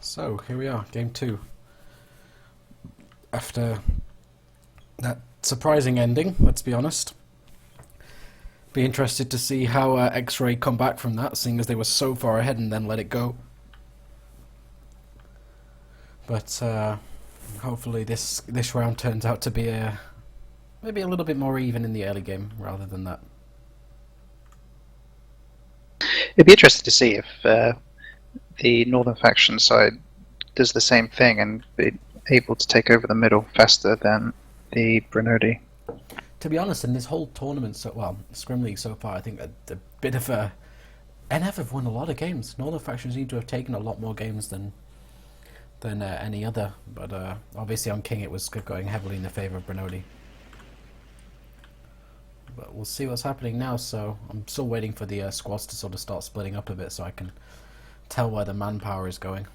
So here we are, game 2. After that surprising ending, let's be honest. Be interested to see how Xray come back from that, seeing as they were so far ahead and then let it go. But hopefully this round turns out to be maybe a little bit more even in the early game rather than that. It'd be interesting to see if the Northern faction side does the same thing and be able to take over the middle faster than the Brunodi. To be honest, in this whole tournament, Scrim League so far, I think a bit of a... NF have won a lot of games. Northern factions seem to have taken a lot more games than any other, but obviously on King it was going heavily in the favour of Brunodi. But we'll see what's happening now, so I'm still waiting for the squads to sort of start splitting up a bit so I can tell where the manpower is going.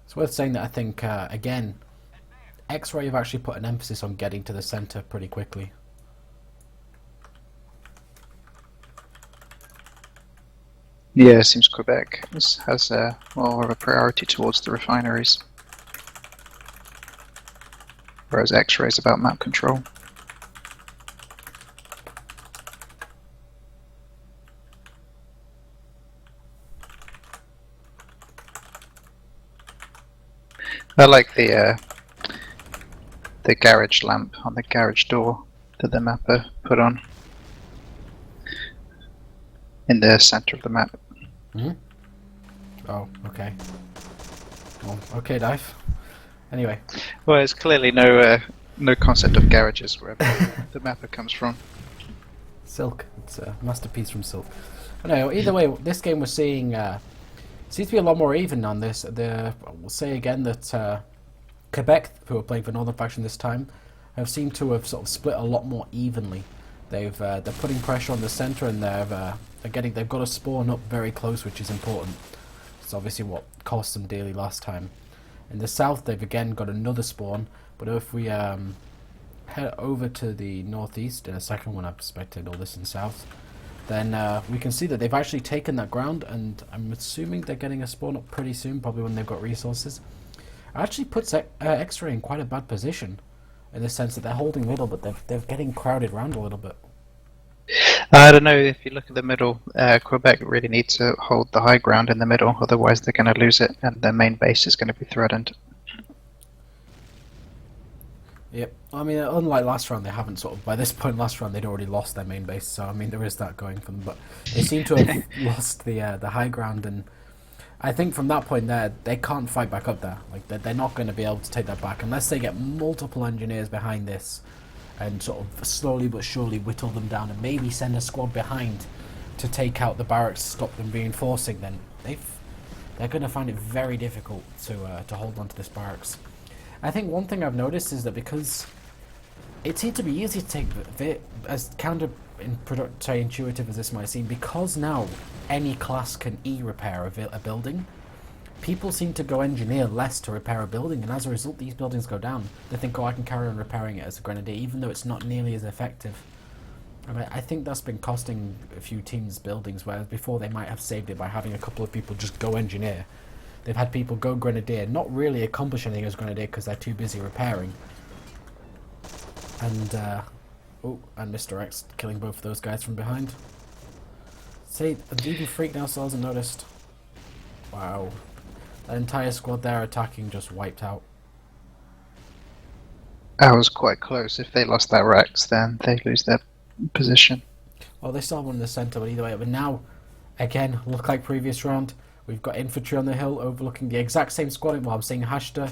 It's worth saying that I think, again, Xray have actually put an emphasis on getting to the centre pretty quickly. Yeah, it seems Quebec has more of a priority towards the refineries, whereas Xray is about map control. I like the garage lamp on the garage door that the mapper put on in the centre of the map. Hmm? Oh, okay. Well, okay, Deif. Anyway. Well, there's clearly no concept of garages wherever the mapper comes from. Silk. It's a masterpiece from Silk. But no, either way, this game we're seeing seems to be a lot more even on this. We'll say again that Quebec, who are playing for Northern faction this time, have seemed to have sort of split a lot more evenly. They're putting pressure on the centre and they've got a spawn up very close, which is important. It's obviously what cost them dearly last time. In the south, they've again got another spawn, but if we head over to the northeast in a second when I've spectated all this in the south, then we can see that they've actually taken that ground, and I'm assuming they're getting a spawn up pretty soon, probably when they've got resources. It actually puts Xray in quite a bad position, in the sense that they're holding middle, but they're getting crowded around a little bit. I don't know, if you look at the middle, Quebec really needs to hold the high ground in the middle, otherwise they're going to lose it and their main base is going to be threatened. Yep, I mean, unlike last round, they haven't by this point last round they'd already lost their main base, so I mean there is that going for them, but they seem to have lost the high ground, and I think from that point there, they can't fight back up there. Like, they're not going to be able to take that back unless they get multiple engineers behind this and sort of slowly but surely whittle them down and maybe send a squad behind to take out the barracks, stop them reinforcing. Then they're going to find it very difficult to hold on to this barracks. I think one thing I've noticed is that because it seems to be easy to take, as counterintuitive as this might seem, because now any class can repair a building, people seem to go engineer less to repair a building, and as a result these buildings go down. They think, oh, I can carry on repairing it as a grenadier, even though it's not nearly as effective. I mean, I think that's been costing a few teams buildings, whereas before they might have saved it by having a couple of people just go engineer. They've had people go grenadier, not really accomplish anything as grenadier because they're too busy repairing. And and Mr. X killing both of those guys from behind. See, even Freak now still hasn't noticed. Wow. That entire squad there attacking just wiped out. I was quite close. If they lost that Rex, then they lose their position. Well, they still have one in the centre, but either way. But now, again, look like previous round. We've got infantry on the hill overlooking the exact same squad. Well, I'm seeing Hashta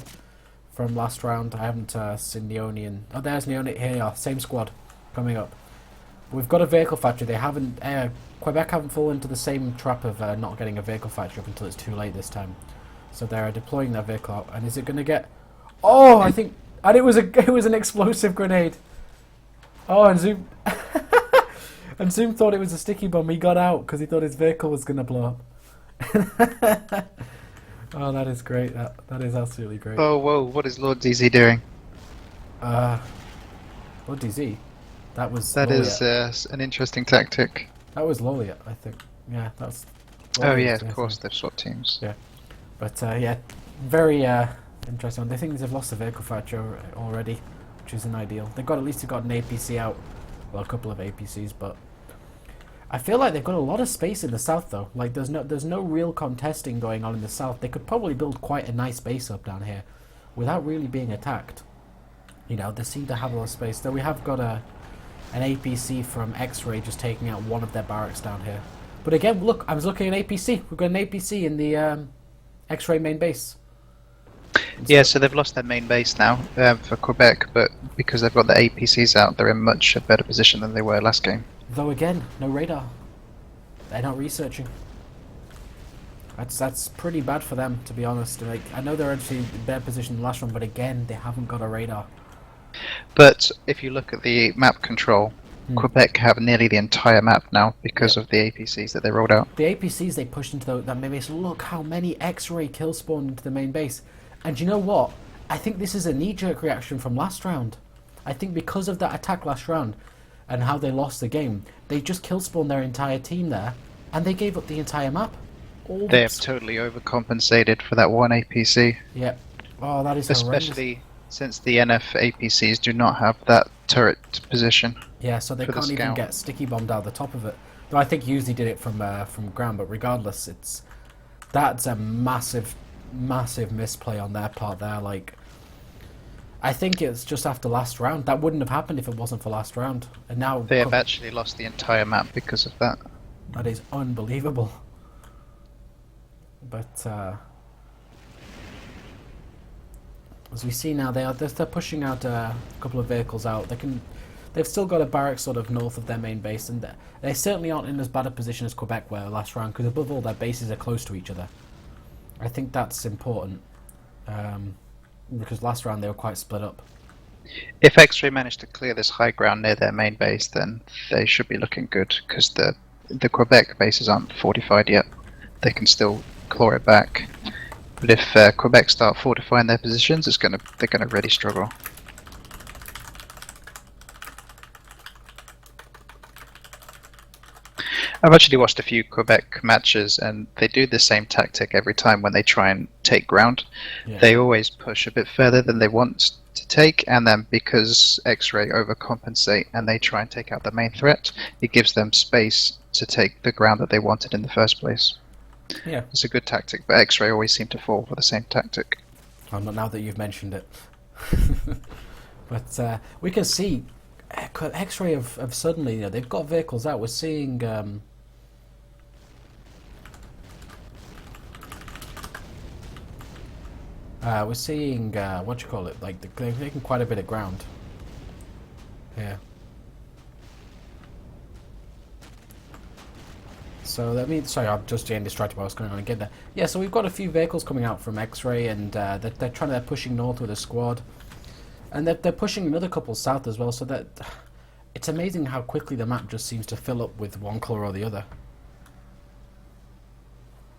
from last round. I haven't seen Neonian. Oh, there's Neonian. Here they are. Same squad coming up. We've got a vehicle factory. They haven't... Quebec haven't fallen into the same trap of not getting a vehicle factory up until it's too late this time. So they're deploying their vehicle out. And is it going to get... Oh, I think... And it was an explosive grenade. Oh, and Zoom... and Zoom thought it was a sticky bomb. He got out because he thought his vehicle was going to blow up. Oh, that is great. That is absolutely great. Oh, whoa, what is Lord DZ doing? Lord DZ? That is an interesting tactic. That was Loliot, I think. Yeah, that's... Oh yeah, of course, they've swapped teams. Yeah. But yeah, very interesting. They think they've lost the vehicle factor already, which isn't ideal. They've got, at least they've got an APC out, well, a couple of APCs, but I feel like they've got a lot of space in the south though. Like there's no real contesting going on in the south. They could probably build quite a nice base up down here without really being attacked. You know, they seem to have a lot of space. Though we have got an APC from Xray just taking out one of their barracks down here. But again, look, I was looking at APC. We've got an APC in the Xray main base. Yeah, so they've lost their main base now for Quebec, but because they've got the APCs out, they're in much a better position than they were last game. Though again, no radar. They're not researching. That's pretty bad for them, to be honest. Like, I know they're actually in better position than last one, but again, they haven't got a radar. But if you look at the map control, Quebec have nearly the entire map now because of the APCs that they rolled out. The APCs they pushed into that main base, look how many Xray kill spawned into the main base. And you know what? I think this is a knee-jerk reaction from last round. I think because of that attack last round and how they lost the game, they just kill spawned their entire team there, and they gave up the entire map. They have totally overcompensated for that one APC. Yeah. Oh, that is especially since the NF APCs do not have that turret position. Yeah, so they can't even get sticky bombed out the top of it. Though I think usually did it from ground, but regardless, that's a massive misplay on their part there. Like, I think it's just after last round. That wouldn't have happened if it wasn't for last round. And now they have actually lost the entire map because of that. That is unbelievable. But as we see now, they're pushing out a couple of vehicles out. They've still got a barrack sort of north of their main base, and they certainly aren't in as bad a position as Quebec were last round, because above all, their bases are close to each other. I think that's important, because last round they were quite split up. If Xray managed to clear this high ground near their main base, then they should be looking good, because the Quebec bases aren't fortified yet. They can still claw it back. But if Quebec start fortifying their positions, they're gonna really struggle. I've actually watched a few Quebec matches, and they do the same tactic every time when they try and take ground. Yeah. They always push a bit further than they want to take, and then because Xray overcompensate and they try and take out the main threat, it gives them space to take the ground that they wanted in the first place. Yeah, it's a good tactic, but Xray always seem to fall for the same tactic. Oh, not now that you've mentioned it. But we can see Xray have suddenly, they've got vehicles out. We're seeing what you call it? Like they're taking quite a bit of ground. Yeah. So that means, sorry, I'm just getting distracted by what's going on again there. Yeah, so we've got a few vehicles coming out from Xray, and they're pushing north with a squad, and they're pushing another couple south as well. So that it's amazing how quickly the map just seems to fill up with one colour or the other.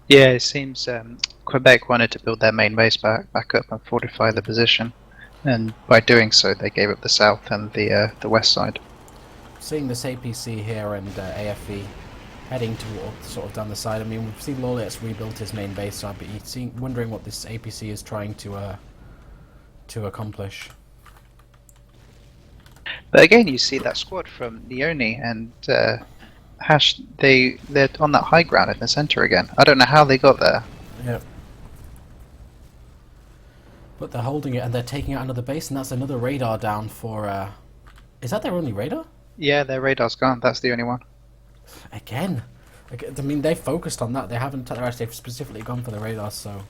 Yeah, it seems Quebec wanted to build their main base back up and fortify the position, and by doing so, they gave up the south and the west side. Seeing this APC here and AFE heading toward sort of down the side. I mean, we've seen Lolit's rebuilt his main base, so I'd be wondering what this APC is trying to accomplish. But again, you see that squad from Leone and Hash. They're on that high ground in the center again. I don't know how they got there. Yep. But they're holding it, and they're taking out another base, and that's another radar down for. Is that their only radar? Yeah, their radar's gone. That's the only one. Again, I mean, they focused on that. They haven't. They've specifically gone for the radar. So,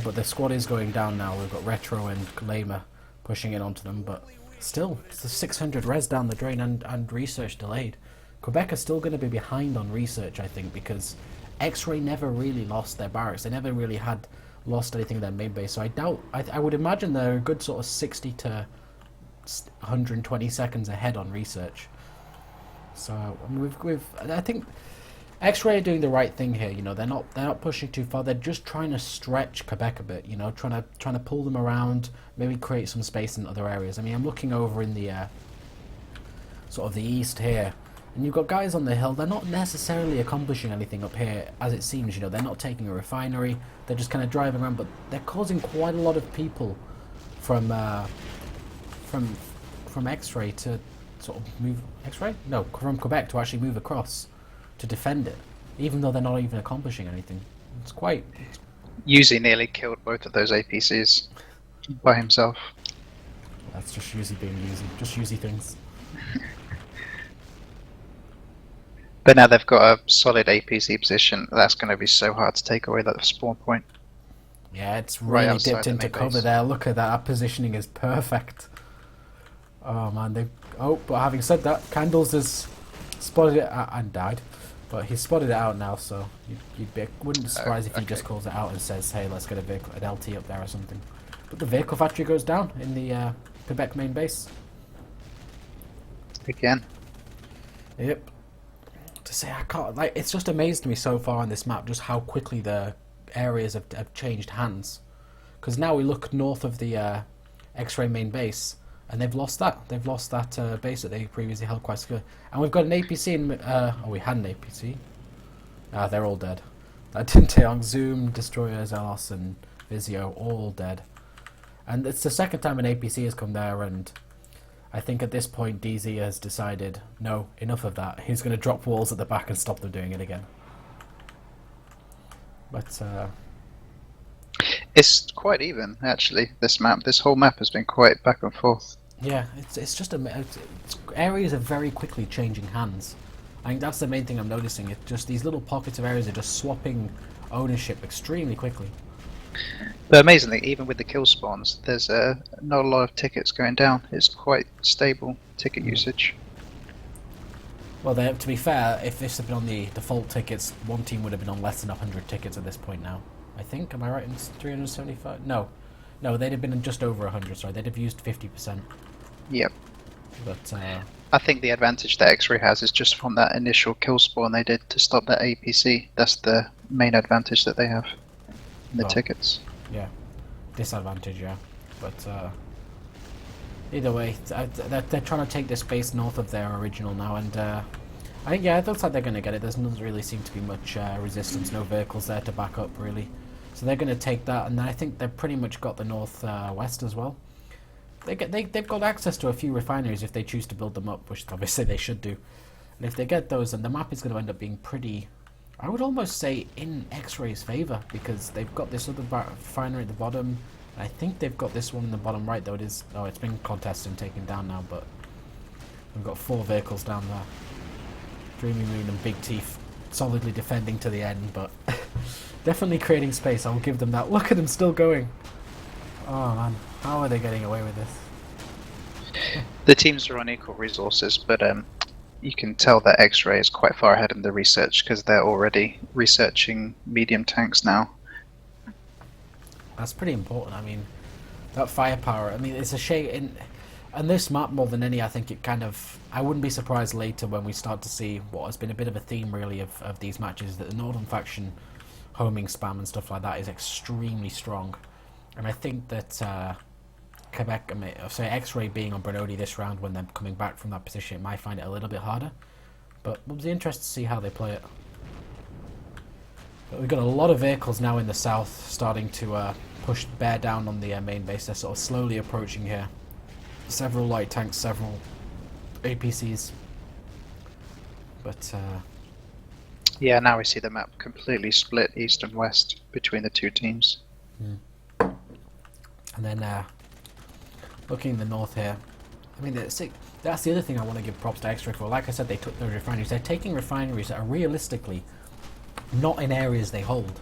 but the squad is going down now. We've got Retro and Kalema pushing in onto them, but still, it's a 600 res down the drain and research delayed. Quebec are still going to be behind on research, I think, because Xray never really lost their barracks. They never really had lost anything in their main base. So I doubt. I would imagine they're a good sort of 60 to 120 seconds ahead on research. So I mean, I think Xray are doing the right thing here. They're not pushing too far. They're just trying to stretch Quebec a bit. Trying to pull them around, maybe create some space in other areas. I mean, I'm looking over in the sort of the east here, And you've got guys on the hill, they're not necessarily accomplishing anything up here, as it seems, you know, they're not taking a refinery, they're just kind of driving around, but they're causing quite a lot of people from Xray to sort of move... Xray? No, from Quebec to actually move across to defend it, even though they're not even accomplishing anything. It's quite... Yuzi nearly killed both of those APCs by himself. That's just Yuzi being Yuzi, just Yuzi things. But now they've got a solid APC position. That's going to be so hard to take away that spawn point. Yeah, it's really Right dipped into cover base. there. Look at that. That positioning is perfect. Oh man, they... Oh, but having said that, Candles has spotted it out and died. But he's spotted it out now, so wouldn't be surprised if he just calls it out and says, hey, let's get a vehicle, an LT up there or something. But the vehicle factory goes down in the Quebec main base. Again. Yep. To say I can't... Like, it's just amazed me so far on this map just how quickly the areas have changed hands. Because now we look north of the Xray main base, and they've lost that. They've lost that base that they previously held quite secure. And we've got an APC in... oh, we had an APC. Ah, they're all dead. Tinteong, Zoom, Destroyer, Zelos, and Vizio, all dead. And it's the second time an APC has come there, and I think at this point DZ has decided, no, enough of that. He's going to drop walls at the back and stop them doing it again. But it's quite even, actually, this map. This whole map has been quite back and forth. yeah, it's just areas are very quickly changing hands. I think that's the main thing I'm noticing. It's just these little pockets of areas are just swapping ownership extremely quickly. But amazingly, even with the kill spawns, there's not a lot of tickets going down. It's quite stable ticket usage. Well, to be fair, if this had been on the default tickets, one team would have been on less than 100 tickets at this point now. I think, am I right in 375? No, they'd have been in just over 100, sorry, they'd have used 50%. Yep. But, I think the advantage that Xray has is just from that initial kill spawn they did to stop that APC. That's the main advantage that they have in the tickets. Yeah, disadvantage, yeah. But, either way, they're trying to take this base north of their original now, and I think, yeah, it looks like they're going to get it. There doesn't really seem to be much resistance, no vehicles there to back up, really. So they're going to take that, and then I think they've pretty much got the north-west as well. They've got access to a few refineries if they choose to build them up, which obviously they should do. And if they get those, then the map is going to end up being pretty, I would almost say, in Xray's favour, because they've got this other refinery at the bottom. I think they've got this one in the bottom right, though it is... Oh, it's been contested and taken down now, but we've got 4 vehicles down there. Dreamy Moon and Big Teeth solidly defending to the end, but definitely creating space, I'll give them that. Look at them still going. Oh man, how are they getting away with this? The teams are on equal resources, but you can tell that Xray is quite far ahead in the research because they're already researching medium tanks now. That's pretty important. I mean, that firepower, I mean, it's a shame. And this map, more than any, I think it kind of... I wouldn't be surprised later when we start to see what has been a bit of a theme, really, of these matches, that the Northern faction homing spam and stuff like that is extremely strong. And I think that Quebec, Xray being on Brunodi this round when they're coming back from that position, it might find it a little bit harder. But we'll be interested to see how they play it. But we've got a lot of vehicles now in the south starting to bear down on the main base. They're sort of slowly approaching here. Several light tanks, several APCs. But yeah, now we see the map completely split east and west between the two teams. And then looking in the north here, I mean, that's the other thing I want to give props to Xray for. Like I said, they took those refineries. They're taking refineries that are realistically not in areas they hold,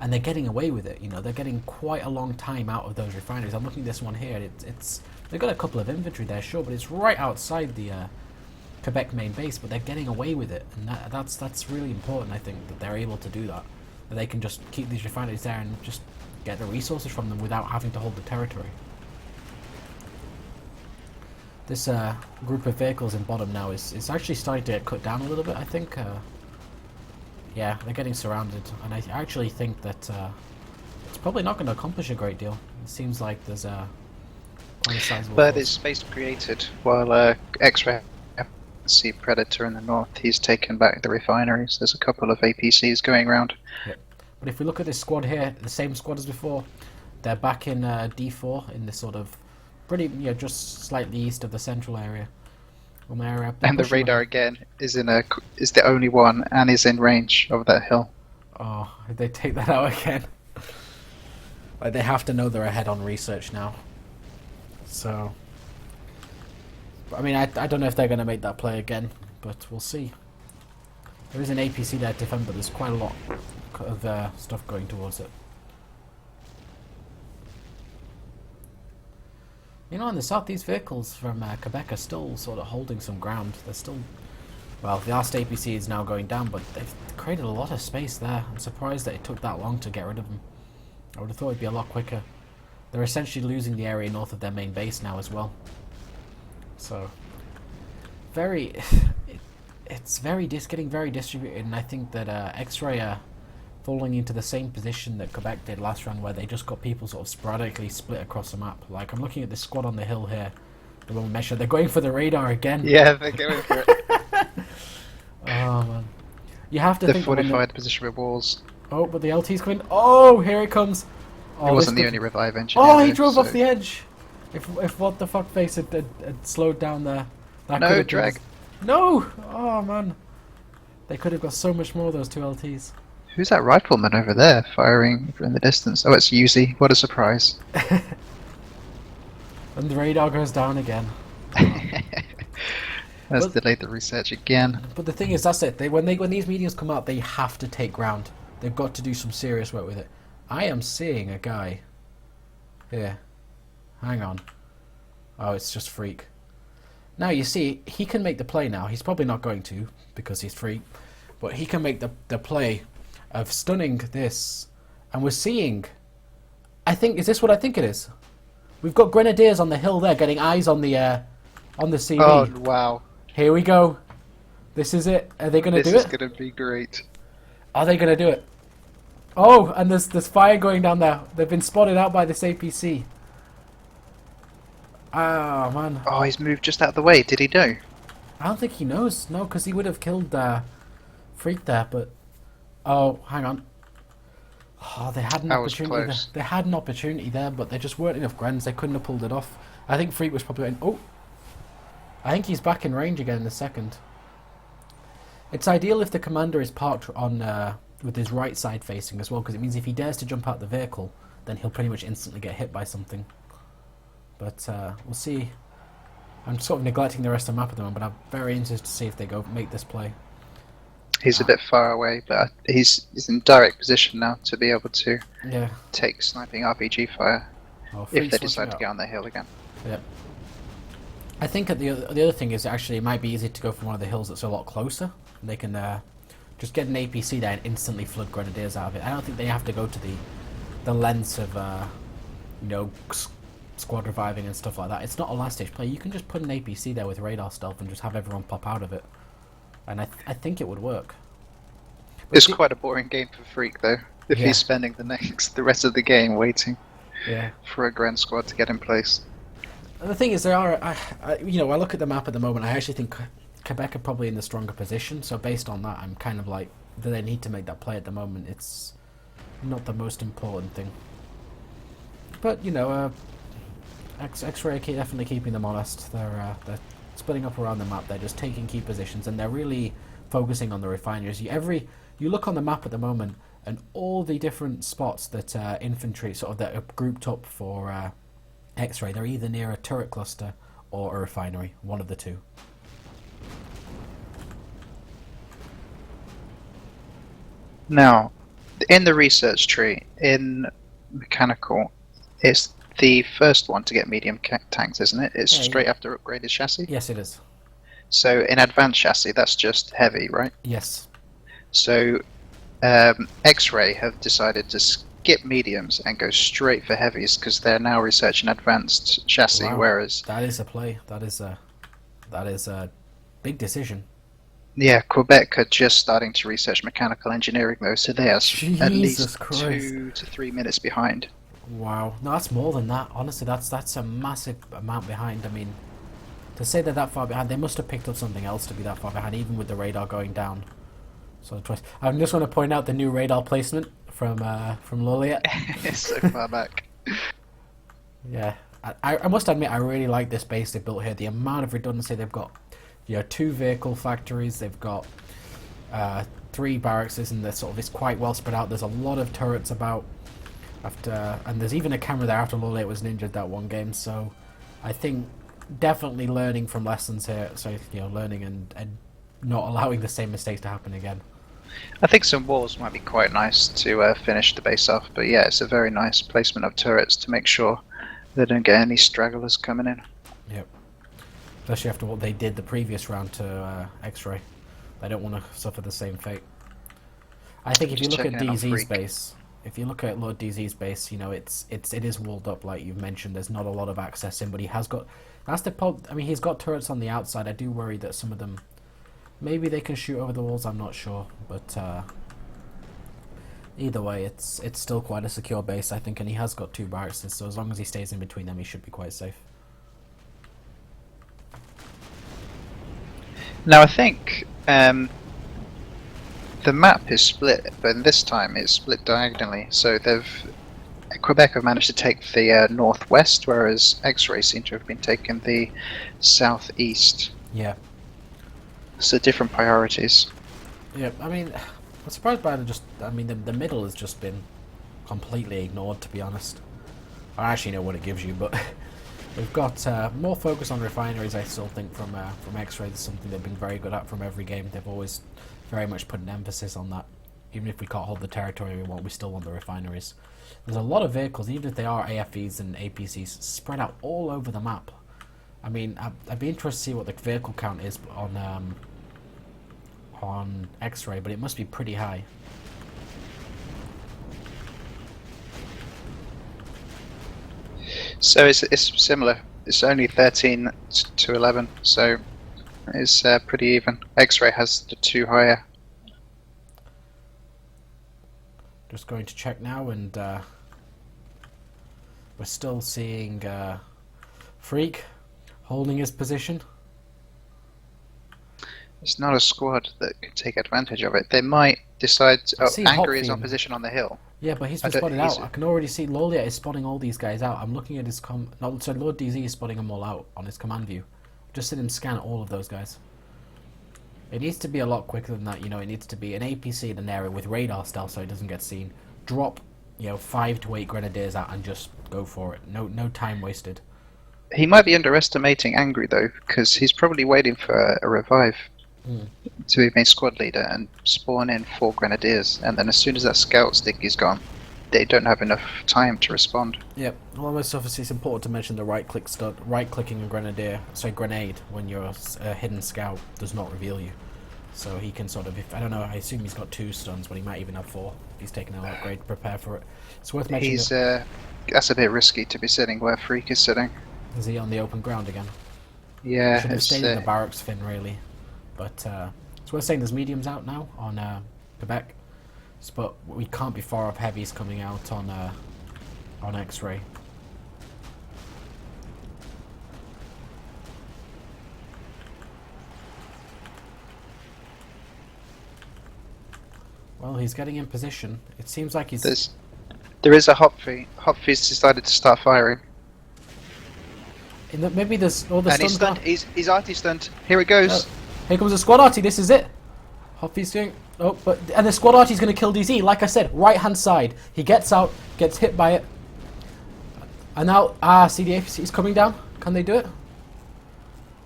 and they're getting away with it. You know, they're getting quite a long time out of those refineries. I'm looking at this one here. It's they've got a couple of infantry there, sure, but it's right outside the Quebec main base. But they're getting away with it, and that's really important. I think that they're able to do that. That they can just keep these refineries there and just get the resources from them without having to hold the territory. This group of vehicles in bottom now is actually starting to get cut down a little bit, I think. Yeah, they're getting surrounded, and I actually think that it's probably not going to accomplish a great deal. It seems like there's quite a sizable But force. there's space created while Xray have see Predator in the north. He's taken back the refineries. There's a couple of APCs going around. Yep. But if we look at this squad here, the same squad as before, they're back in D4 in this sort of pretty, just slightly east of the central area. And the radar again is the only one and is in range of that hill. Oh, they take that out again. Like, they have to know they're ahead on research now. So, I mean, I don't know if they're going to make that play again, but we'll see. There is an APC there to defend, but there's quite a lot of stuff going towards it. In the south, these vehicles from Quebec are still sort of holding some ground. They're still... Well, the last APC is now going down, but they've created a lot of space there. I'm surprised that it took that long to get rid of them. I would have thought it'd be a lot quicker. They're essentially losing the area north of their main base now as well. So, it's getting very distributed, and I think that Xray are falling into the same position that Quebec did last round, where they just got people sort of sporadically split across the map. Like, I'm looking at this squad on the hill here. The one measure, they're going for the radar again. Yeah, they're going for it. Oh man, you have to the think fortified position with walls. Oh, but the LT's coming. Oh, here it comes. Oh, it wasn't the only revive engineer. Oh, he drove off the edge. If what the fuck face had slowed down there. No, drag. No! Oh man. They could have got so much more of those two LTs. Who's that rifleman over there firing in the distance? Oh, it's Yuzi. What a surprise. And the radar goes down again. That's delayed the research again. But the thing is, that's it. When these mediums come out, they have to take ground. They've got to do some serious work with it. I am seeing a guy here. Hang on. Oh, it's just Freak. Now you see, he can make the play now. He's probably not going to because he's Freak, but he can make the play of stunning this. And we're seeing, is this what I think it is? We've got Grenadiers on the hill there, getting eyes on the CV. Oh wow! Here we go. This is it. Are they going to do it? This is going to be great. Are they going to do it? Oh, and there's fire going down there. They've been spotted out by this APC. Oh man. Oh, he's moved just out of the way. Did he know? I don't think he knows. No, because he would have killed Freak there. But oh, hang on. Oh, they had an opportunity there. They had an opportunity there, but there just weren't enough Grens. They couldn't have pulled it off. I think Freak was probably going, oh. I think he's back in range again in a second. It's ideal if the commander is parked on with his right side facing as well, because it means if he dares to jump out the vehicle, then he'll pretty much instantly get hit by something. But we'll see. I'm sort of neglecting the rest of the map at the moment, but I'm very interested to see if they make this play. He's a bit far away, but he's in direct position now to be able to take sniping RPG fire if they decide to get on the hill again. Yeah. I think the other thing is actually it might be easy to go for one of the hills that's a lot closer. They can just get an APC there and instantly flood Grenadiers out of it. I don't think they have to go to the lengths of squad reviving and stuff like that. It's not a last stage play. You can just put an APC there with radar stealth and just have everyone pop out of it. And I think it would work. But it's quite a boring game for Freak though. If he's spending the rest of the game waiting for a Grand Squad to get in place. And the thing is, I look at the map at the moment. I actually think Quebec are probably in the stronger position. So based on that, I'm kind of like, do they need to make that play at the moment? It's not the most important thing. But Xray definitely keeping them honest. They're splitting up around the map. They're just taking key positions, and they're really focusing on the refineries. You look on the map at the moment, and all the different spots that infantry that are grouped up for Xray, they're either near a turret cluster or a refinery, one of the two. Now, in the research tree, in mechanical, it's the first one to get medium tanks, isn't it? It's straight after upgraded chassis? Yes, it is. So in advanced chassis, that's just heavy, right? Yes. So Xray have decided to skip mediums and go straight for heavies because they're now researching advanced chassis, whereas... That is a play. That is a big decision. Yeah, Quebec are just starting to research mechanical engineering though, so they are at least 2 to 3 minutes behind. Wow, no, that's more than that. Honestly, that's a massive amount behind. I mean, to say they're that far behind, they must have picked up something else to be that far behind, even with the radar going down. So twice. I just want to point out the new radar placement from Loliet. It's so far back. Yeah, I must admit I really like this base they built here. The amount of redundancy they've got. 2 vehicle factories. They've got 3 barracks, and they're it's quite well spread out. There's a lot of turrets about. And there's even a camera there after Loliet was injured that one game. So I think definitely learning from lessons here. So learning and not allowing the same mistakes to happen again. I think some walls might be quite nice to finish the base off, but yeah, it's a very nice placement of turrets to make sure they don't get any stragglers coming in. Yep. Especially after what they did the previous round to Xray. They don't want to suffer the same fate. I think if you look at DZ's base, if you look at Lord DZ's base, it is walled up like you've mentioned. There's not a lot of access in, but he has got. That's the problem. I mean, he's got turrets on the outside. I do worry that some of them. Maybe they can shoot over the walls, I'm not sure, but either way, it's still quite a secure base, I think, and he has got 2 barracks, so as long as he stays in between them, he should be quite safe. Now, I think the map is split, but this time it's split diagonally, so Quebec have managed to take the northwest, whereas Xray seem to have been taking the southeast. Yeah. So different priorities. Yeah, I mean, I'm surprised by the middle has just been completely ignored, to be honest. I actually know what it gives you, but we've got more focus on refineries, I still think, from Xray. It's something they've been very good at from every game. They've always very much put an emphasis on that. Even if we can't hold the territory we want, we still want the refineries. There's a lot of vehicles, even if they are AFVs and APCs, spread out all over the map. I mean, I'd be interested to see what the vehicle count is on Xray, but it must be pretty high. So it's similar. It's only 13 to 11, so it's pretty even. Xray has the 2 higher. Just going to check now, and we're still seeing Freak holding his position. It's not a squad that can take advantage of it. They might decide. Angry is on position on the hill. Yeah, but he's been spotted out. I can already see Loliet is spotting all these guys out. I'm looking at his so Lord DZ is spotting them all out on his command view. Just seen him scan all of those guys. It needs to be a lot quicker than that. It needs to be an APC in an area with radar stealth so it doesn't get seen. Drop, 5 to 8 grenadiers out and just go for it. No time wasted. He might be underestimating Angry though, because he's probably waiting for a revive. To be made squad leader and spawn in 4 grenadiers, and then as soon as that scout stick is gone, they don't have enough time to respond. Yep. Well, most obviously it's important to mention the right-clicking a grenade when you're a hidden scout does not reveal you. So he can I don't know, I assume he's got 2 stuns, but he might even have 4. He's taken an upgrade to prepare for it. It's worth mentioning. That's a bit risky to be sitting where Freak is sitting. Is he on the open ground again? Yeah. Should have stayed in the barracks, Finn, really. But it's worth saying there's mediums out now on Quebec, but we can't be far off heavies coming out on Xray. Well, he's getting in position. It seems like he's. There is a Hopfie. Hopfie's decided to start firing. Maybe there's all the and he's stunned. He's arty stunned. Here it goes. Here comes the squad arty. This is it. Hopfie's doing. And the squad arty's going to kill DZ. Like I said, right hand side. He gets out, gets hit by it, and now CDA is coming down. Can they do it?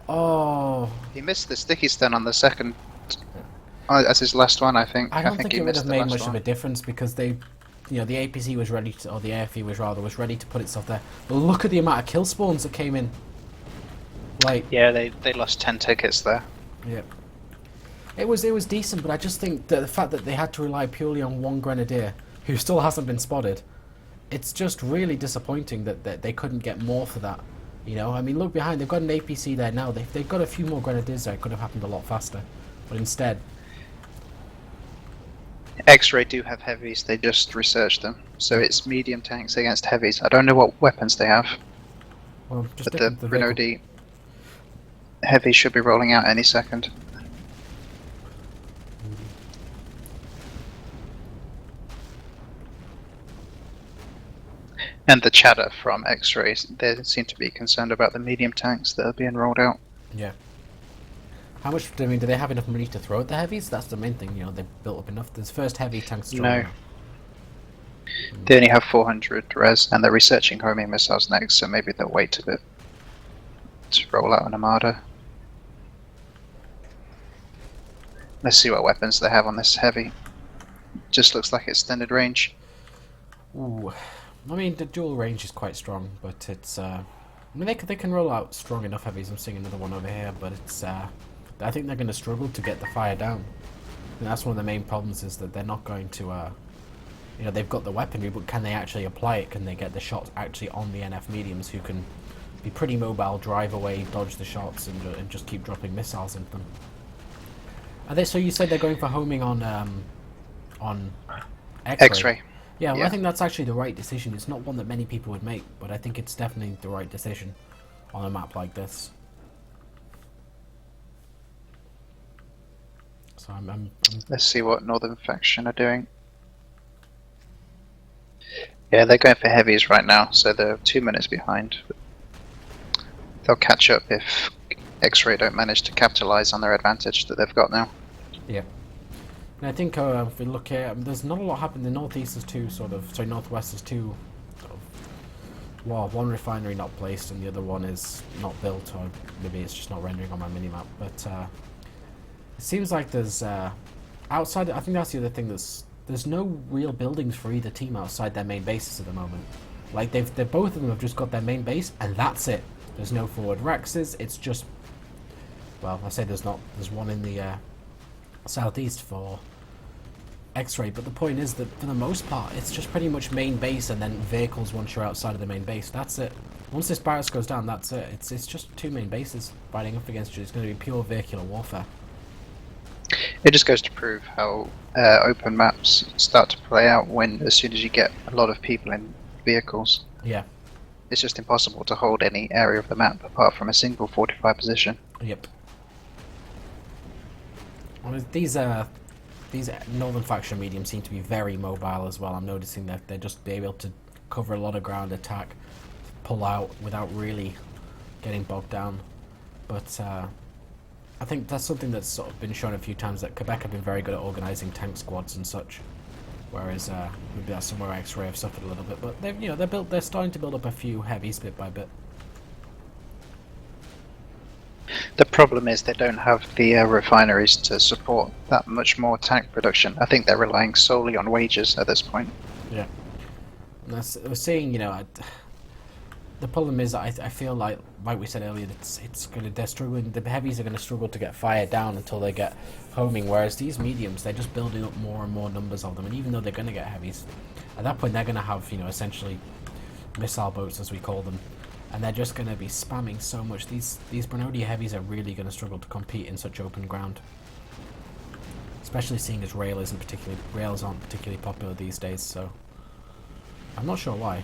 Oh. He missed the sticky stun on the second. That's his last one, I think. I don't think he it would have made much one. of a difference because the APC was ready to, or the AFE was ready to put itself there. But look at the amount of kill spawns that came in. Yeah, they lost 10 tickets there. Yeah. It was decent, but I just think that the fact that they had to rely purely on 1 grenadier, who still hasn't been spotted, it's just really disappointing that they couldn't get more for that. I mean, look behind. They've got an APC there now. They've got a few more grenadiers there. It could have happened a lot faster, but instead. Xray do have heavies, they just researched them. So it's medium tanks against heavies. I don't know what weapons they have. Well, just but the Renaudi. Heavy should be rolling out any second. And the chatter from Xray, they seem to be concerned about the medium tanks that are being rolled out. Yeah. How much, I mean, do they have enough money to throw at the heavies? That's the main thing, you know, they've built up enough. This first heavy tank's strong No. enough. They only have 400 res, and they're researching homing missiles next, so maybe they'll wait a bit to roll out an armada. Let's see what weapons they have on this heavy. Just looks like extended range. Ooh. I mean, the dual range is quite strong, but it's, I mean, they can roll out strong enough heavies. I'm seeing another one over here, but it's, I think they're going to struggle to get the fire down. And that's one of the main problems, is that they're not going to, you know, they've got the weaponry, but can they actually apply it? Can they get the shots actually on the NF mediums, who can be pretty mobile, drive away, dodge the shots, and just keep dropping missiles into them? Are they? So you said they're going for homing on Xray. Yeah, well, I think that's actually the right decision. It's not one that many people would make, but I think it's definitely the right decision on a map like this. So I'm Let's see what Northern Faction are doing. Yeah, they're going for heavies right now, so they're 2 minutes behind. They'll catch up if Xray don't manage to capitalize on their advantage that they've got now. Yeah. And I think if we look here, there's not a lot happening. The northeast is northwest is two, sort of, well, one refinery not placed and the other one is not built, or maybe it's just not rendering on my minimap. But it seems like there's outside. I think that's the other thing. There's no real buildings for either team outside their main bases at the moment. Like they both of them have just got their main base and that's it. There's no forward Rexes. It's just, well, I say there's not. There's one in the southeast for Xray, but the point is that for the most part it's just pretty much main base and then vehicles once you're outside of the main base. That's it. Once this barracks goes down, that's it. It's just two main bases fighting up against you. It's going to be pure vehicular warfare. It just goes to prove how open maps start to play out as soon as you get a lot of people in vehicles. Yeah. It's just impossible to hold any area of the map apart from a single fortified position. Yep. Well, these Northern Faction mediums seem to be very mobile as well. I'm noticing that they're just able to cover a lot of ground, attack, pull out without really getting bogged down. But I think that's something that's sort of been shown a few times, that Quebec have been very good at organising tank squads and such. Whereas maybe that's somewhere Xray have suffered a little bit. But they're starting to build up a few heavies bit by bit. The problem is they don't have the refineries to support that much more tank production. I think they're relying solely on wages at this point. Yeah. And we're seeing, you know, the problem is I feel like we said earlier, they're struggling. The heavies are going to struggle to get fire down until they get homing, whereas these mediums, they're just building up more and more numbers of them. And even though they're going to get heavies, at that point they're going to have, you know, essentially missile boats, as we call them. And they're just going to be spamming so much. These Bernoulli heavies are really going to struggle to compete in such open ground. Especially seeing as rails aren't particularly popular these days, so I'm not sure why.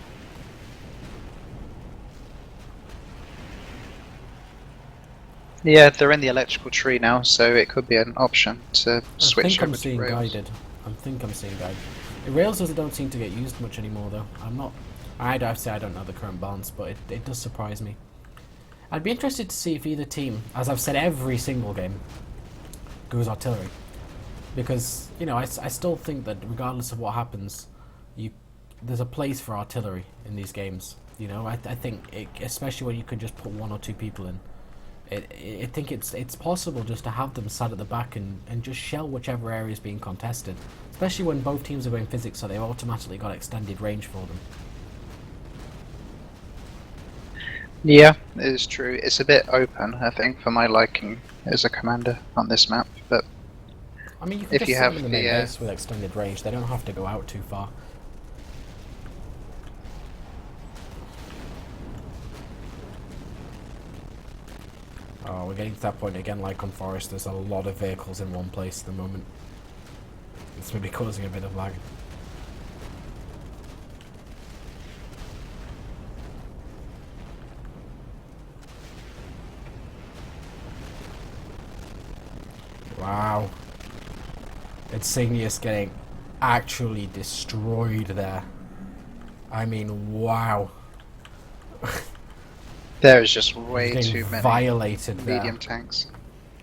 Yeah, they're in the electrical tree now, so it could be an option to switch over to rails. I think I'm seeing guided. The rails don't seem to get used much anymore, though. I don't know the current balance, but it does surprise me. I'd be interested to see if either team, as I've said every single game, goes artillery. Because, you know, I still think that regardless of what happens, there's a place for artillery in these games. You know, I think, especially when you can just put one or two people in. I think it's possible just to have them sat at the back and just shell whichever area is being contested. Especially when both teams are going physics, so they've automatically got extended range for them. Yeah, it is true. It's a bit open, I think, for my liking as a commander on this map. But I mean, you can just send them in the main base with extended range. They don't have to go out too far. Oh, we're getting to that point again, like on Forest. There's a lot of vehicles in one place at the moment. It's maybe causing a bit of lag. Wow. Insignius getting actually destroyed there. I mean, wow. There is just He's way getting too many violated medium there. tanks.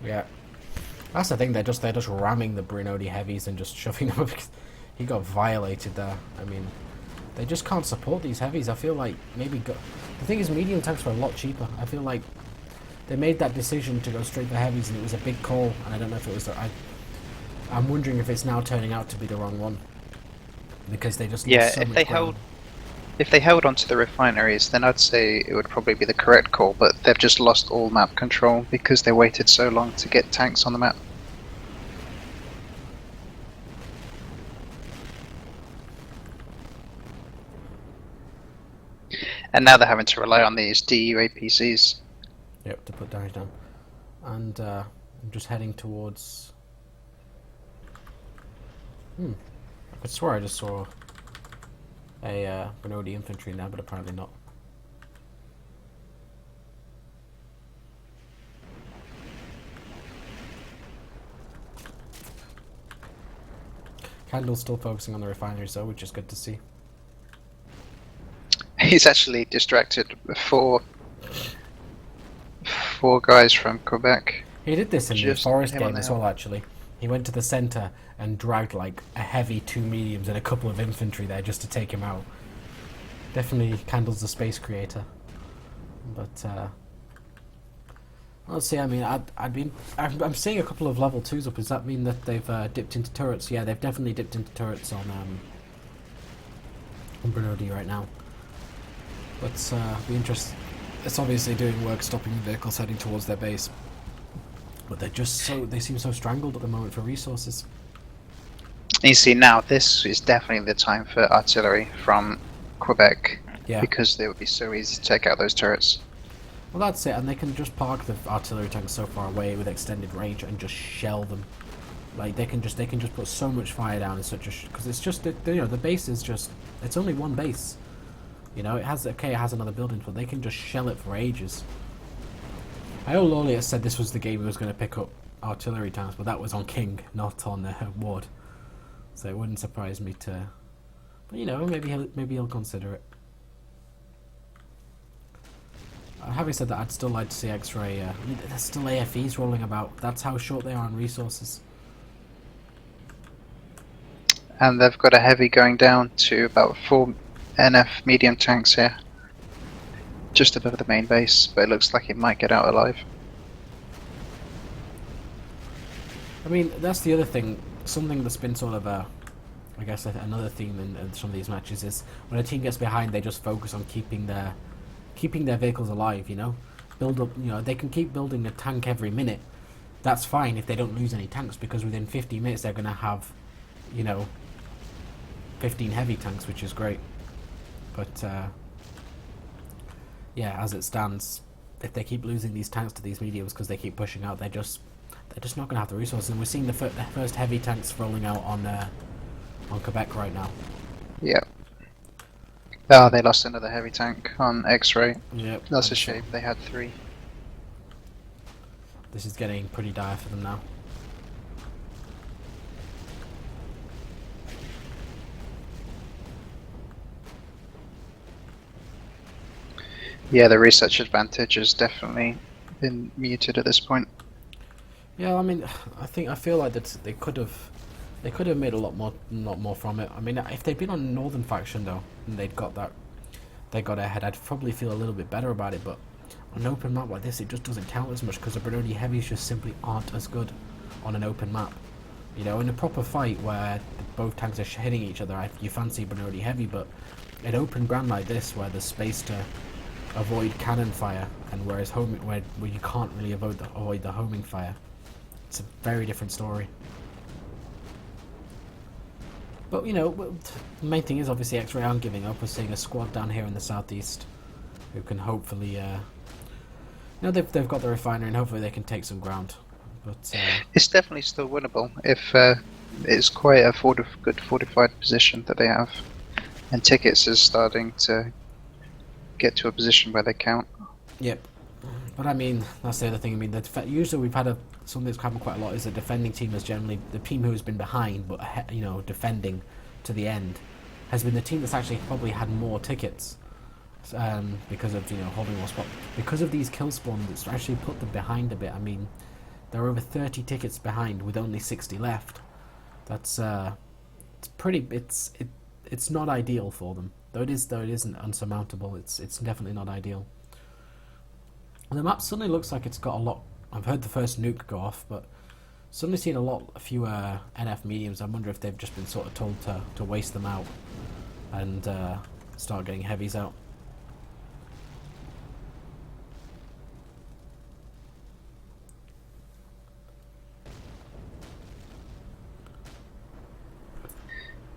Yeah. That's the thing, they're just ramming the Brunodi heavies and just shoving them because he got violated there. I mean, they just can't support these heavies. I feel like maybe the thing is, medium tanks were a lot cheaper. I feel like they made that decision to go straight for heavies, and it was a big call. And I don't know if it was. I'm wondering if it's now turning out to be the wrong one because they just lost so much ground. If they held onto the refineries, then I'd say it would probably be the correct call. But they've just lost all map control because they waited so long to get tanks on the map. And now they're having to rely on these DU APCs. Yep, to put damage down. And I'm just heading towards... I could swear I just saw a Brunodi infantry now, but apparently not. Candle's still focusing on the refineries though, which is good to see. He's actually distracted four guys from Quebec. He did this in the Just forest him on game the as hill. well, actually. He went to the centre and dragged like a heavy 2 mediums and a couple of infantry there just to take him out. Definitely Candle's the space creator. But let's see. I mean, I'm seeing a couple of level 2s up. Does that mean that they've dipped into turrets? Yeah, they've definitely dipped into turrets on Brunodi right now. But be interesting. It's obviously doing work stopping vehicles heading towards their base. But they seem so strangled at the moment for resources. You see, now this is definitely the time for artillery from Quebec, Yeah. because they would be so easy to take out those turrets. Well, that's it, and they can just park the artillery tanks so far away with extended range and just shell them. Like they can just put so much fire down in such a because it's just the base is just it's only one base. You know, it has another building, but they can just shell it for ages. I know Lawlius said this was the game he was going to pick up artillery tanks, but that was on King, not on Ward. So it wouldn't surprise me to. But you know, maybe he'll consider it. Having said that, I'd still like to see Xray. I mean, there's still AFEs rolling about. That's how short they are on resources. And they've got a heavy going down to about 4 NF medium tanks here, just above the main base, but it looks like it might get out alive. I mean, that's the other thing. Something that's been sort of I guess another theme in some of these matches is when a team gets behind, they just focus on keeping their vehicles alive. You know, build up. You know, they can keep building a tank every minute. That's fine if they don't lose any tanks, because within 50 minutes they're going to have, 15 heavy tanks, which is great. But yeah, as it stands, if they keep losing these tanks to these mediums because they keep pushing out, they're just not going to have the resources. And we're seeing the first heavy tanks rolling out on Quebec right now. Yeah. Oh, they lost another heavy tank on Xray. Yep, That's a shame. They had 3. This is getting pretty dire for them now. Yeah, the research advantage has definitely been muted at this point. Yeah, I mean, I feel like that they could have made a lot more from it. I mean, if they'd been on Northern faction though, and they got ahead, I'd probably feel a little bit better about it. But on an open map like this, it just doesn't count as much because the Brunodi heavies just simply aren't as good on an open map. You know, in a proper fight where both tanks are hitting each other, you fancy Brunodi heavy, but in open ground like this, where there's space to avoid cannon fire, and where you can't really avoid the homing fire, it's a very different story. But you know, the main thing is obviously Xray aren't giving up. We're seeing a squad down here in the southeast who can hopefully, they've got the refinery and hopefully they can take some ground. But it's definitely still winnable if it's quite a good fortified position that they have, and Tickets is starting to get to a position where they count. Yep. But I mean, that's the other thing. I mean, usually we've had something that's happened quite a lot is the defending team is generally the team who's been behind, but you know, defending to the end, has been the team that's actually probably had more tickets, because of, you know, holding more spot. Because of these kill spawns, it's actually put them behind a bit. I mean, they're over 30 tickets behind with only 60 left. That's it's pretty. It's not ideal for them. Though it isn't unsurmountable. It's definitely not ideal. The map suddenly looks like it's got a lot. I've heard the first nuke go off, but suddenly seen a fewer NF mediums. I wonder if they've just been sort of told to waste them out and start getting heavies out.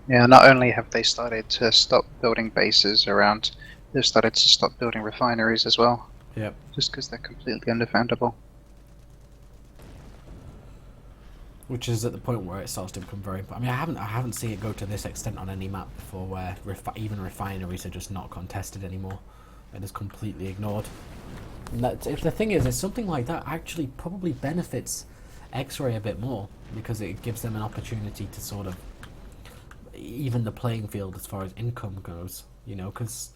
Yeah, not only have they started to stop building bases around, they've started to stop building refineries as well. Yep. Just because they're completely undefendable. Which is at the point where it starts to become very. I mean, I haven't seen it go to this extent on any map before, where even refineries are just not contested anymore. It is completely ignored. And if the thing is something like that actually probably benefits Xray a bit more, because it gives them an opportunity to sort of even the playing field as far as income goes. You know, because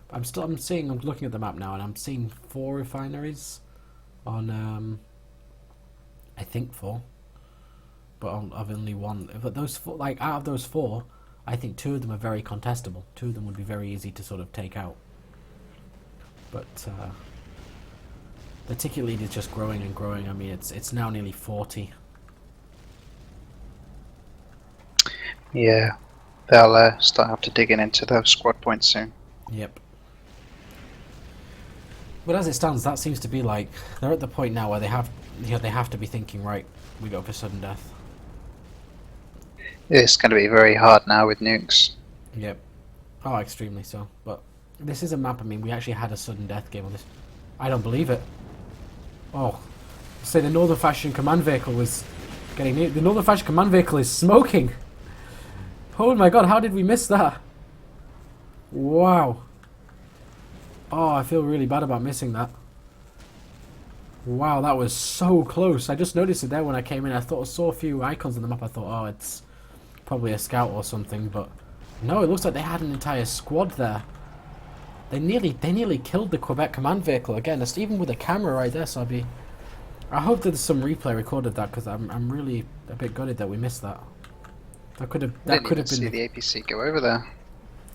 I'm looking at the map now, and I'm seeing 4 refineries on, I think 4, but I've only one. But those 4, like out of those 4, I think 2 of them are very contestable. 2 of them would be very easy to sort of take out. But the ticket lead is just growing and growing. I mean, it's now nearly 40. Yeah, they'll start up to digging into those squad points soon. Yep. But as it stands, that seems to be like they're at the point now where they have to be thinking, right, we go for sudden death. It's going to be very hard now with nukes. Yep. Oh, extremely so. But this is a map. I mean, we actually had a sudden death game on this. I don't believe it. Oh, say the Northern Faction command vehicle was getting near. The Northern Faction command vehicle is smoking. Oh my god, how did we miss that? Wow. Oh, I feel really bad about missing that. Wow, that was so close. I just noticed it there when I came in. I saw a few icons on the map. I thought, oh, it's probably a scout or something, but no, it looks like they had an entire squad there. They nearly killed the Quebec command vehicle again. That's even with a camera right there. So I hope that there's some replay recorded that, because I'm really a bit gutted that we missed that. That could have been. See the APC go over there.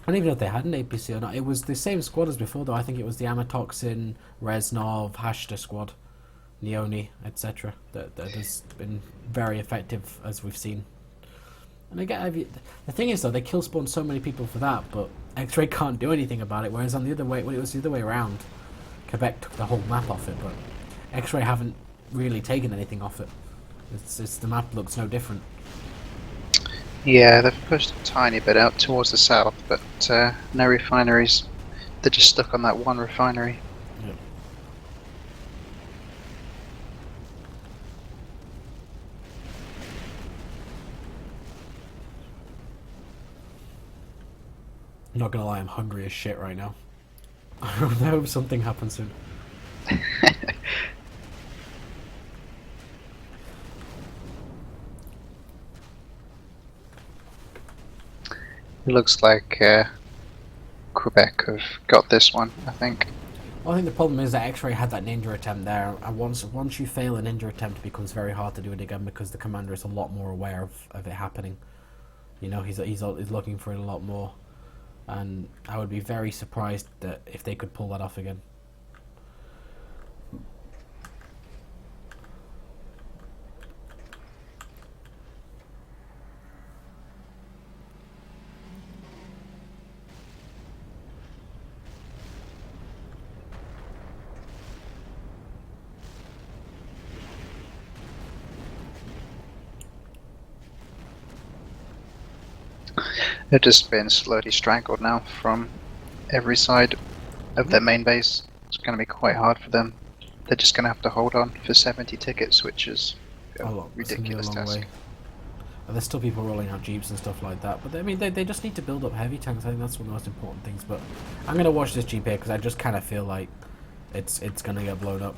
I don't even know if they had an APC or not. It was the same squad as before, though. I think it was the Amatoxin, Reznov, Hashta squad, Neoni, etc. That has been very effective, as we've seen. And again, the thing is, though, they kill spawn so many people for that, but Xray can't do anything about it. Whereas on the other way, when it was the other way around, Quebec took the whole map off it, but Xray haven't really taken anything off it. It's the map looks no different. Yeah, they've pushed a tiny bit out towards the south, but no refineries. They're just stuck on that one refinery. Yep. Not gonna lie, I'm hungry as shit right now. I hope something happens soon. It looks like Quebec have got this one, I think. Well, I think the problem is that Xray had that ninja attempt there, and once you fail a ninja attempt, it becomes very hard to do it again, because the commander is a lot more aware of it happening. You know, he's looking for it a lot more, and I would be very surprised that if they could pull that off again. They're just being slowly strangled now from every side of their main base. It's going to be quite hard for them. They're just going to have to hold on for 70 tickets, which is a ridiculous task. And there's still people rolling out jeeps and stuff like that, but I mean, they just need to build up heavy tanks. I think that's one of the most important things. But I'm going to watch this jeep here, because I just kind of feel like it's going to get blown up.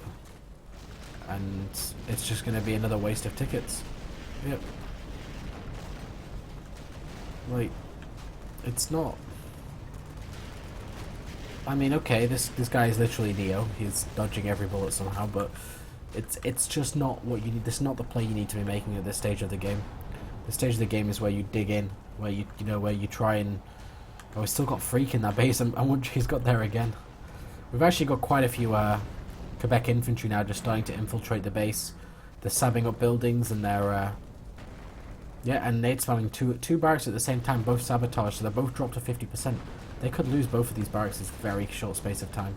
and it's just going to be another waste of tickets. Yep. Like, it's not. I mean, okay, this guy is literally Neo. He's dodging every bullet somehow, but it's just not what you need. This is not the play you need to be making at this stage of the game. The stage of the game is where you dig in, where where you try and. Oh, he's still got Freak in that base. I wonder if he's got there again. We've actually got quite a few Quebec infantry now just starting to infiltrate the base. They're sabbing up buildings and they're yeah, and Nate's spamming two barracks at the same time, both sabotaged, so they're both dropped to 50%. They could lose both of these barracks in a very short space of time.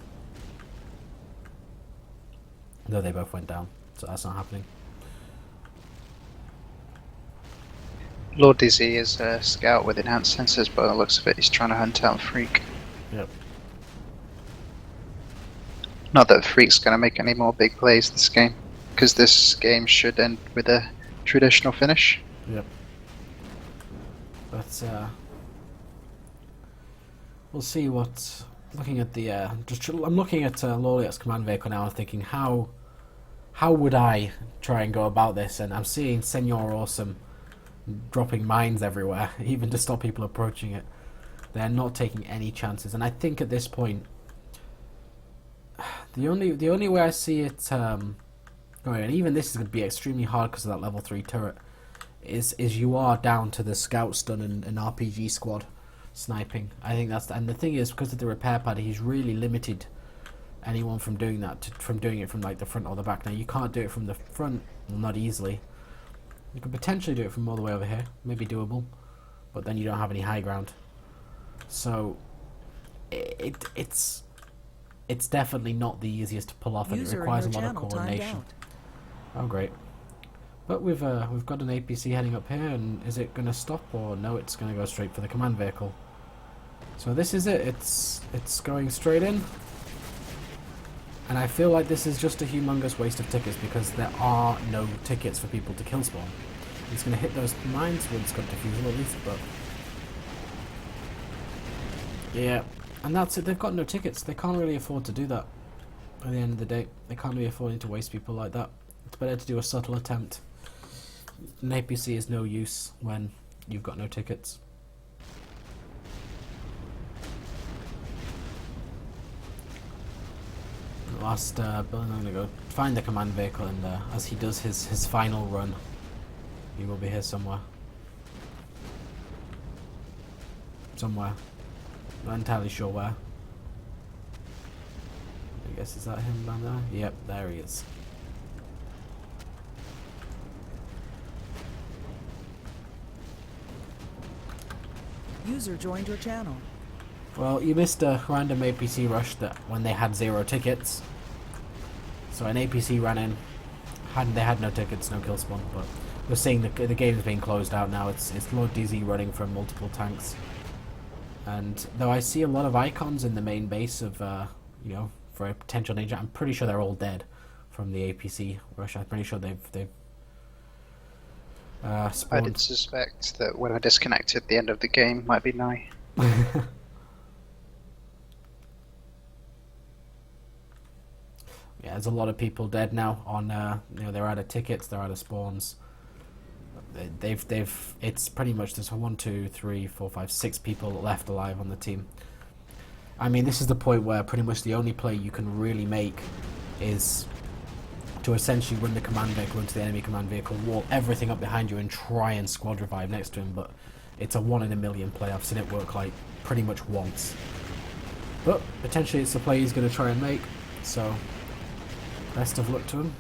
Though they both went down, so that's not happening. Lord DZ is a scout with enhanced sensors, but on the looks of it, he's trying to hunt out Freak. Yep. Not that Freak's going to make any more big plays this game, because this game should end with a traditional finish. Yep. But we'll see what. Looking at the I'm looking at Loliot's command vehicle now and thinking how would I try and go about this? And I'm seeing Senor Awesome dropping mines everywhere, even to stop people approaching it. They're not taking any chances, and I think at this point, the only way I see it going, and even this is going to be extremely hard because of that level 3 turret, is you are down to the scout stun and RPG squad sniping. I think that's and the thing is, because of the repair pad, he's really limited anyone from doing that from doing it from like the front or the back. Now you can't do it from the front, well, not easily. You could potentially do it from all the way over here, maybe doable, but then you don't have any high ground. So it's definitely not the easiest to pull off, and it requires a lot of coordination. Oh great. But we've got an APC heading up here, and is it going to stop or no? It's going to go straight for the command vehicle. So this is it. It's going straight in, and I feel like this is just a humongous waste of tickets because there are no tickets for people to kill spawn. It's going to hit those mines with got defusal at least, but yeah, and that's it. They've got no tickets. They can't really afford to do that. At the end of the day, they can't be affording to waste people like that. It's better to do a subtle attempt. An APC is no use when you've got no tickets. Last building, I'm going to go find the command vehicle, and as he does his final run, he will be here somewhere. Somewhere. Not entirely sure where. I guess, is that him down there? Yep, there he is. User joined your channel. Well, you missed a random APC rush that when they had 0 tickets. So an APC ran in, they had no tickets, no kill spawn, but we're seeing the game is being closed out now. It's Lord DZ running from multiple tanks, and though I see a lot of icons in the main base of you know, for a potential danger, I'm pretty sure they're all dead from the APC rush. I'm pretty sure they've spawned. I did suspect that when I disconnected, the end of the game might be nigh. Yeah, there's a lot of people dead now. On you know, they're out of tickets, they're out of spawns. It's pretty much there's 1, 2, 3, 4, 5, 6 people left alive on the team. I mean, this is the point where pretty much the only play you can really make is to essentially run the command vehicle into the enemy command vehicle, wall everything up behind you, and try and squad revive next to him. But it's a 1 in a million play. I've seen it work like pretty much once. But potentially it's the play he's going to try and make. So best of luck to him.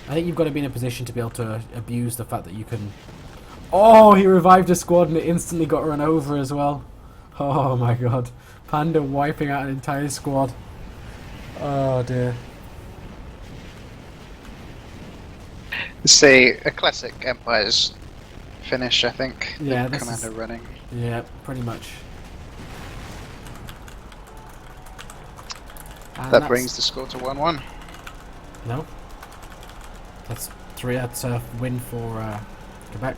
I think you've got to be in a position to be able to abuse the fact that you can... Oh, he revived a squad and it instantly got run over as well. Oh my god. Panda wiping out an entire squad. Oh dear. It's a classic Empire's finish, I think. Yeah, the commander running. Yeah, pretty much. And that brings the score to 1-1. No. That's 3. That's a win for Quebec.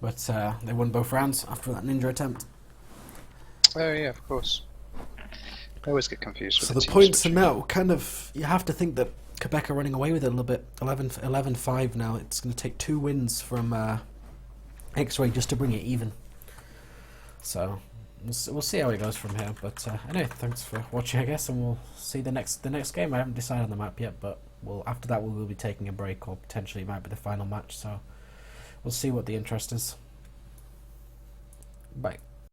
But they won both rounds after that ninja attempt. Oh yeah, of course. I always get confused with So the the team points are switching. now kind of, you have to think that Quebec are running away with it a little bit. 11-5 now. It's going to take 2 wins from Xray just to bring it even. So we'll see how it goes from here. But anyway, thanks for watching, I guess, and we'll see the next game. I haven't decided on the map yet, but after that we will be taking a break, or potentially it might be the final match. So we'll see what the interest is. Bye.